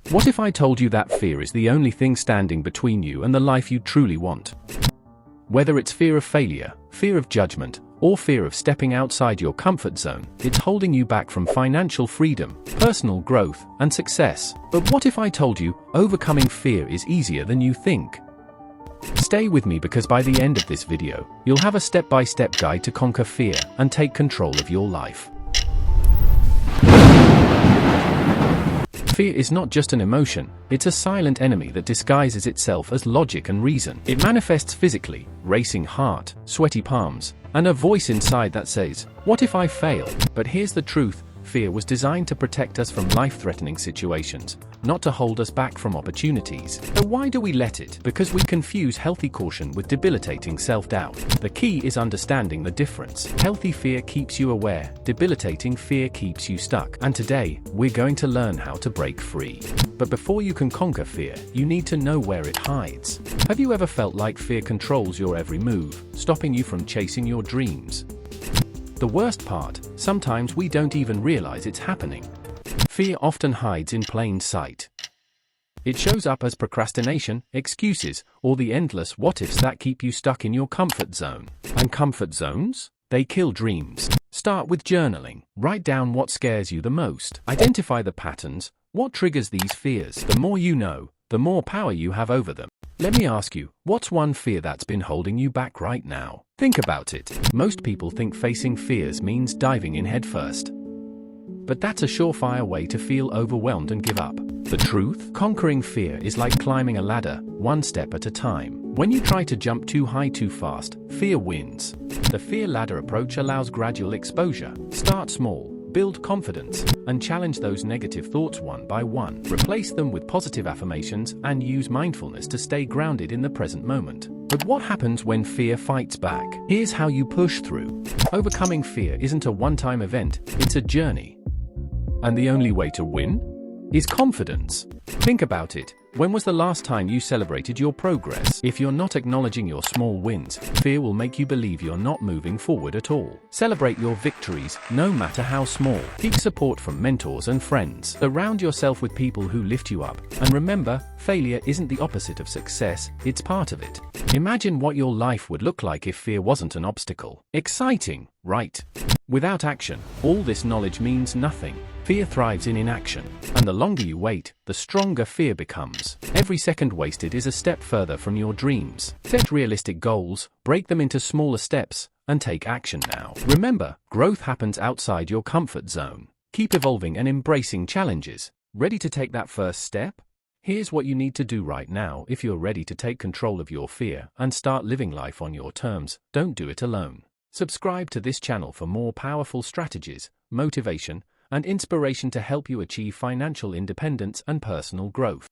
What if I told you that fear is the only thing standing between you and the life you truly want? Whether it's fear of failure, fear of judgment, or fear of stepping outside your comfort zone, it's holding you back from financial freedom, personal growth, and success. But what if I told you overcoming fear is easier than you think? Stay with me, because by the end of this video, you'll have a step-by-step guide to conquer fear and take control of your life. Fear is not just an emotion, it's a silent enemy that disguises itself as logic and reason. It manifests physically: racing heart, sweaty palms, and a voice inside that says, "What if I fail?" But here's the truth: fear was designed to protect us from life-threatening situations, not to hold us back from opportunities. So why do we let it? Because we confuse healthy caution with debilitating self-doubt. The key is understanding the difference. Healthy fear keeps you aware, debilitating fear keeps you stuck. And today, we're going to learn how to break free. But before you can conquer fear, you need to know where it hides. Have you ever felt like fear controls your every move, stopping you from chasing your dreams? The worst part, sometimes we don't even realize it's happening. Fear often hides in plain sight. It shows up as procrastination, excuses, or the endless what-ifs that keep you stuck in your comfort zone. And comfort zones? They kill dreams. Start with journaling. Write down what scares you the most. Identify the patterns. What triggers these fears? The more you know, the more power you have over them. Let me ask you, what's one fear that's been holding you back right now? Think about it. Most people think facing fears means diving in headfirst. But that's a surefire way to feel overwhelmed and give up. The truth? Conquering fear is like climbing a ladder, one step at a time. When you try to jump too high too fast, fear wins. The fear ladder approach allows gradual exposure. Start small, build confidence, and challenge those negative thoughts one by one. Replace them with positive affirmations and use mindfulness to stay grounded in the present moment. But what happens when fear fights back? Here's how you push through. Overcoming fear isn't a one-time event, it's a journey. And the only way to win is confidence. Think about it. When was the last time you celebrated your progress? If you're not acknowledging your small wins, fear will make you believe you're not moving forward at all. Celebrate your victories, no matter how small. Seek support from mentors and friends. Surround yourself with people who lift you up. And remember, failure isn't the opposite of success, it's part of it. Imagine what your life would look like if fear wasn't an obstacle. Exciting, right? Without action, all this knowledge means nothing. Fear thrives in inaction, and the longer you wait, the stronger fear becomes. Every second wasted is a step further from your dreams. Set realistic goals, break them into smaller steps, and take action now. Remember, growth happens outside your comfort zone. Keep evolving and embracing challenges. Ready to take that first step? Here's what you need to do right now if you're ready to take control of your fear and start living life on your terms. Don't do it alone. Subscribe to this channel for more powerful strategies, motivation, and inspiration to help you achieve financial independence and personal growth.